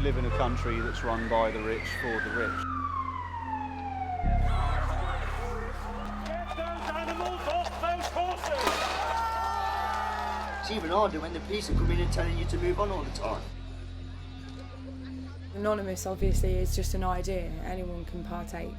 We live in a country that's run by the rich for the rich. Get those animals off those horses! It's even harder when the police are coming and telling you to move on all the time. Anonymous obviously is just an idea, anyone can partake.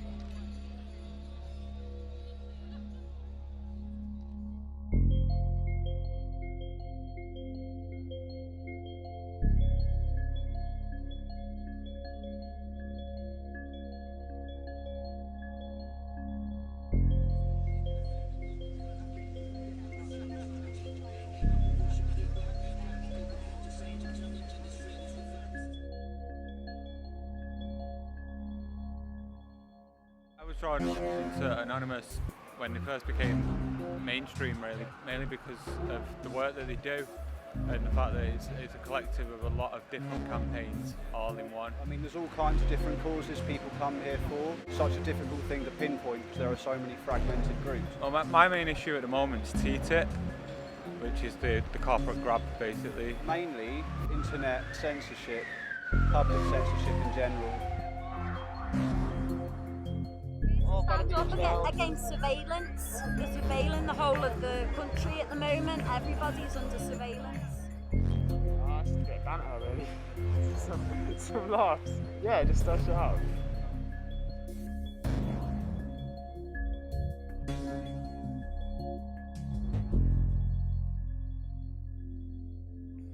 I was drawn into Anonymous when they first became mainstream, really, mainly because of the work that they do and the fact that it's a collective of a lot of different campaigns all in one. I mean, there's all kinds of different causes people come here for. Such a difficult thing to pinpoint because there are so many fragmented groups. Well, my main issue at the moment is TTIP, which is the corporate grab, basically. Mainly internet censorship, public censorship in general. Stand up against surveillance. They're surveilling the whole of the country at the moment. Everybody's under surveillance. Oh, that's just a bit of banter, really. Some laughs. Yeah, just stuff it out.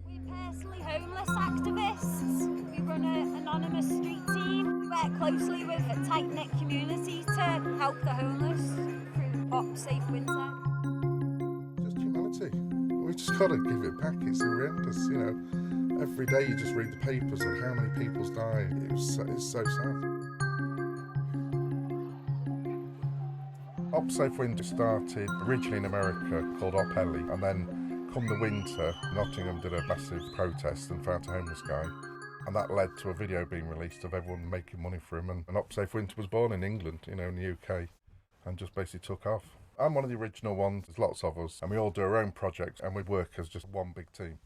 We're personally homeless activists. We run an anonymous street team. We work closely with a tight-knit community to help the homeless through Pop Safe Winter. Just humanity. We just got to give it back. It's horrendous, you know. Every day you just read the papers of how many people's died. It's so sad. Op Safe Winter started originally in America called Op Ellie, and then come the winter, Nottingham did a massive protest and found a homeless guy. And that led to a video being released of everyone making money for him. And Op Safe Winter was born in England, you know, in the UK, and just basically took off. I'm one of the original ones. There's lots of us, and we all do our own projects, and we work as just one big team.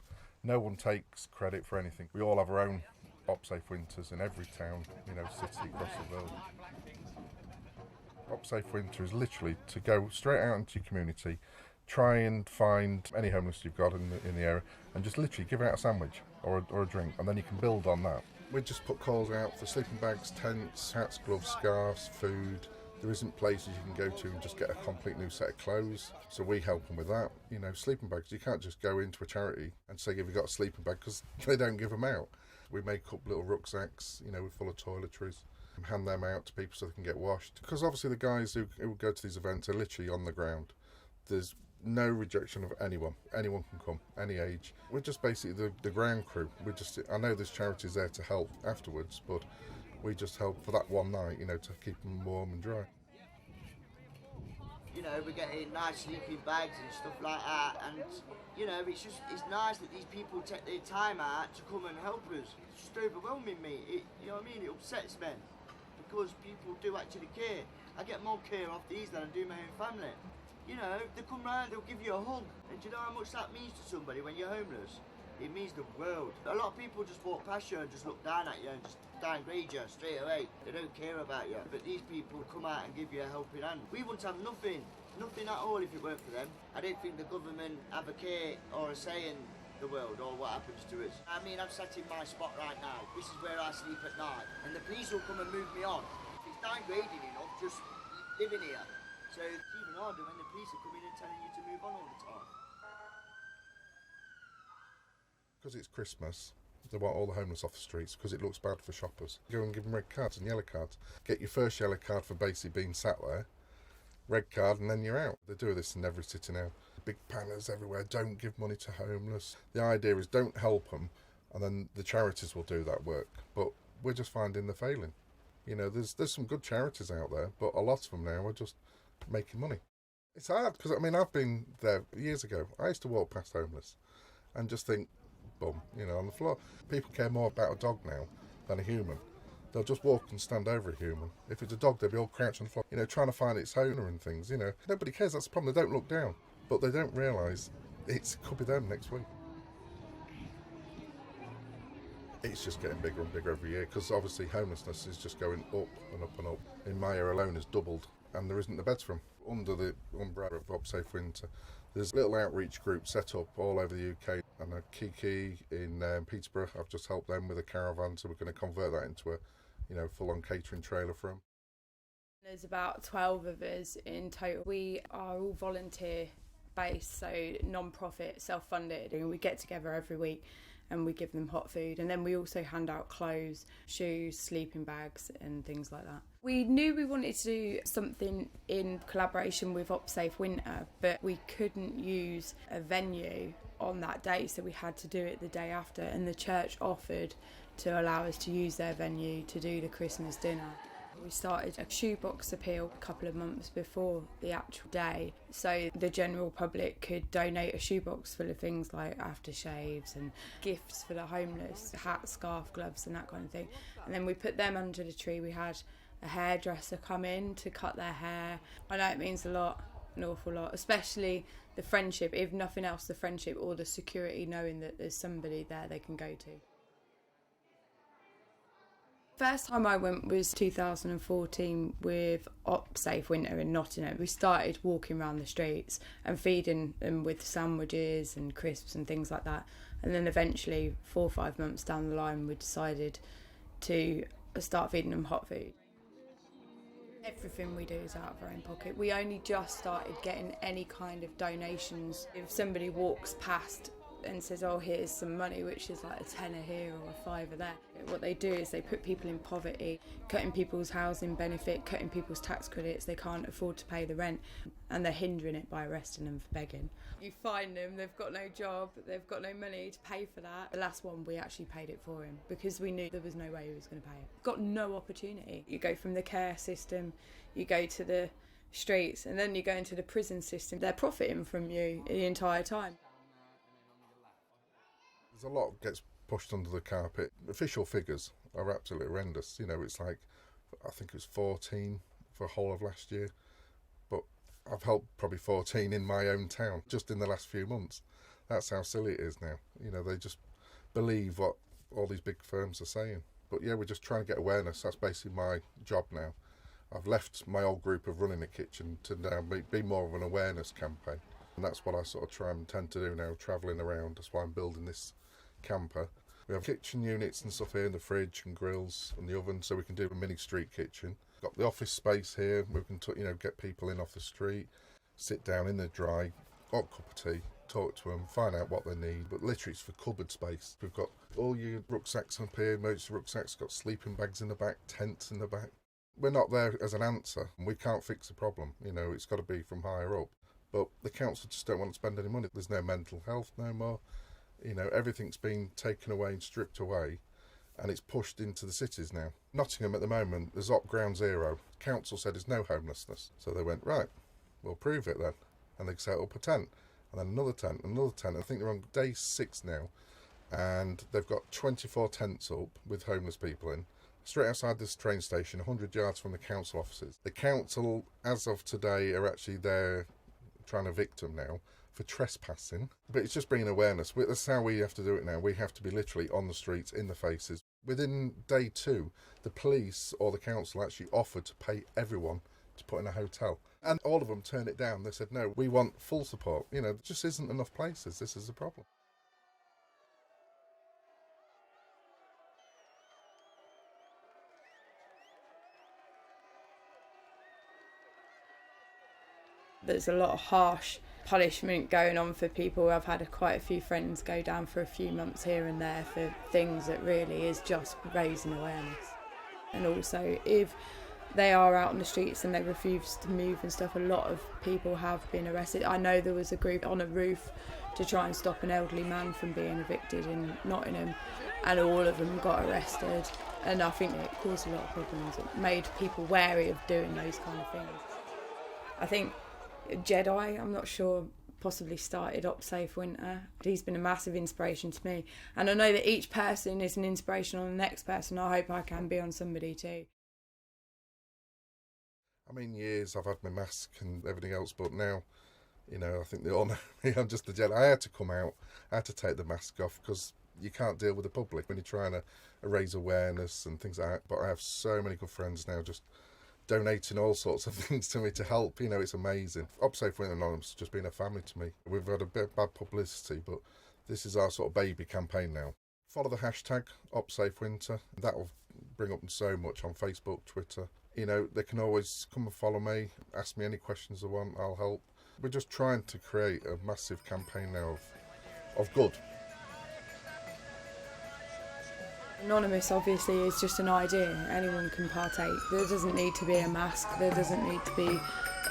No one takes credit for anything. We all have our own Op Safe Winters in every town, you know, city across the world. Op Safe Winter is literally to go straight out into your community, try and find any homeless you've got in the area, and just literally give out a sandwich or a drink, and then you can build on that. We just put calls out for sleeping bags, tents, hats, gloves, scarves, food. There isn't places you can go to and just get a complete new set of clothes, so we help them with that. You know, sleeping bags, you can't just go into a charity and say, have you got a sleeping bag, because they don't give them out. We make up little rucksacks, you know, full of toiletries, and hand them out to people so they can get washed. Because obviously the guys who go to these events are literally on the ground. There's no rejection of anyone. Anyone can come, any age. We're just basically the ground crew. I know there's charities there to help afterwards, but we just help for that one night, you know, to keep them warm and dry. You know, we're getting nice sleeping bags and stuff like that, and you know, it's nice that these people take their time out to come and help us. It's just overwhelming me. You know what I mean? It upsets me because people do actually care. I get more care off these than I do my own family. You know, they come round, they'll give you a hug, and do you know how much that means to somebody when you're homeless? It means the world. A lot of people just walk past you and just look down at you and just downgrade you straight away. They don't care about you. But these people come out and give you a helping hand. We wouldn't have nothing at all if it weren't for them. I don't think the government have a care or a say in the world or what happens to us. I mean, I'm sat in my spot right now. This is where I sleep at night. And the police will come and move me on. If it's downgrading enough, just living here. So it's even harder when the police are coming and telling you to move on all the time. Because it's Christmas, they want all the homeless off the streets because it looks bad for shoppers. Go and give them red cards and yellow cards. Get your first yellow card for basically being sat there, red card, and then you're out. They do this in every city now. Big banners everywhere, don't give money to homeless. The idea is don't help them, and then the charities will do that work. But we're just finding they're failing. You know, there's some good charities out there, but a lot of them now are just making money. It's hard, because, I mean, I've been there years ago. I used to walk past homeless and just think, bum, you know, on the floor. People care more about a dog now than a human. They'll just walk and stand over a human. If it's a dog, they'll be all crouched on the floor, you know, trying to find its owner and things, you know. Nobody cares, that's the problem. They don't look down, but they don't realise it could be them next week. It's just getting bigger and bigger every year because obviously homelessness is just going up and up and up. In my area alone has doubled and there isn't the beds for them. Under the umbrella of OpSafe Winter, there's little outreach groups set up all over the UK, and Kiki in Peterborough, I've just helped them with a caravan, so we're going to convert that into a full-on catering trailer for them. There's about 12 of us in total. We are all volunteer based, so non-profit, self-funded, and we get together every week and we give them hot food, and then we also hand out clothes, shoes, sleeping bags and things like that. We knew we wanted to do something in collaboration with OpSafe Winter, but we couldn't use a venue on that day, so we had to do it the day after, and the church offered to allow us to use their venue to do the Christmas dinner. We started a shoebox appeal a couple of months before the actual day, so the general public could donate a shoebox full of things like aftershaves and gifts for the homeless, hats, scarf, gloves and that kind of thing. And then we put them under the tree. We had a hairdresser come in to cut their hair. I know it means a lot, an awful lot, especially the friendship, if nothing else, the friendship or the security, knowing that there's somebody there they can go to. First time I went was 2014 with OpSafe Winter in Nottingham. We started walking around the streets and feeding them with sandwiches and crisps and things like that. And then eventually, 4 or 5 months down the line, we decided to start feeding them hot food. Everything we do is out of our own pocket. We only just started getting any kind of donations. If somebody walks past and says, oh, here's some money, which is like a tenner here or a fiver there. What they do is they put people in poverty, cutting people's housing benefit, cutting people's tax credits. They can't afford to pay the rent, and they're hindering it by arresting them for begging. You find them, they've got no job, they've got no money to pay for that. The last one, we actually paid it for him because we knew there was no way he was going to pay it. Got no opportunity. You go from the care system, you go to the streets, and then you go into the prison system. They're profiting from you the entire time. There's a lot gets pushed under the carpet. Official figures are absolutely horrendous. It's like, I think it was 14 for the whole of last year, but I've helped probably 14 in my own town just in the last few months. That's how silly it is now. They just believe what all these big firms are saying. But yeah, we're just trying to get awareness. That's basically my job now. I've left my old group of running a kitchen to now be more of an awareness campaign. And that's what I sort of try and tend to do now, travelling around. That's why I'm building this camper. We have kitchen units and stuff here in the fridge and grills and the oven, so we can do a mini street kitchen. Got the office space here. We can get people in off the street, sit down in the dry, hot cup of tea, talk to them, find out what they need. But literally it's for cupboard space. We've got all your rucksacks up here, emergency rucksacks, got sleeping bags in the back, tents in the back. We're not there as an answer, and we can't fix the problem. It's got to be from higher up. But the council just don't want to spend any money. There's no mental health no more. Everything's been taken away and stripped away, and it's pushed into the cities now. Nottingham at the moment, there's op ground zero. Council said there's no homelessness. So they went, right, we'll prove it then. And they set up a tent, and then another tent, another tent. I think they're on day 6 now, and they've got 24 tents up with homeless people in. Straight outside this train station, 100 yards from the council offices. The council, as of today, are actually there trying to evict them now for trespassing, but it's just bringing awareness. That's how we have to do it now. We have to be literally on the streets, in the faces. Within day 2, the police or the council actually offered to pay everyone to put in a hotel, and all of them turned it down. They said, no, we want full support. There just isn't enough places. This is the problem. There's a lot of harsh punishment going on for people. I've had quite a few friends go down for a few months here and there for things that really is just raising awareness. And also, if they are out on the streets and they refuse to move and stuff, a lot of people have been arrested. I know there was a group on a roof to try and stop an elderly man from being evicted in Nottingham, and all of them got arrested. And I think it caused a lot of problems. It made people wary of doing those kind of things. I think Jedi, I'm not sure, possibly started OpSafe Winter. He's been a massive inspiration to me, and I know that each person is an inspiration on the next person. I hope I can be on somebody too. Years I've had my mask and everything else, but now, I think they all know me. I'm just the Jedi. I had to come out, I had to take the mask off because you can't deal with the public when you're trying to raise awareness and things like that. But I have so many good friends now just donating all sorts of things to me to help. You know, it's amazing. OpSafe Winter Anonymous has just been a family to me. We've had a bit of bad publicity, but this is our sort of baby campaign now. Follow the hashtag OpSafeWinter. That will bring up so much on Facebook, Twitter. You know, they can always come and follow me, ask me any questions they want, I'll help. We're just trying to create a massive campaign now of good. Anonymous obviously is just an idea, anyone can partake. There doesn't need to be a mask, there doesn't need to be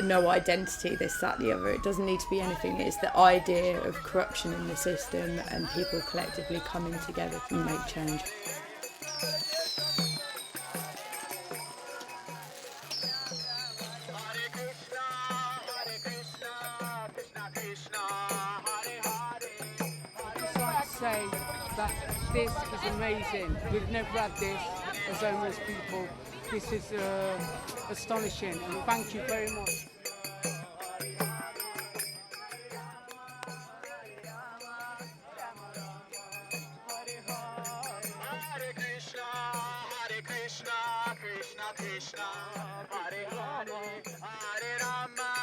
no identity, this, that, the other. It doesn't need to be anything. It's the idea of corruption in the system and people collectively coming together to make change. Say that this is amazing. We've never had this as homeless people. This is astonishing, and thank you very much. Krishna, Krishna, Hare Hare, Hare Rama.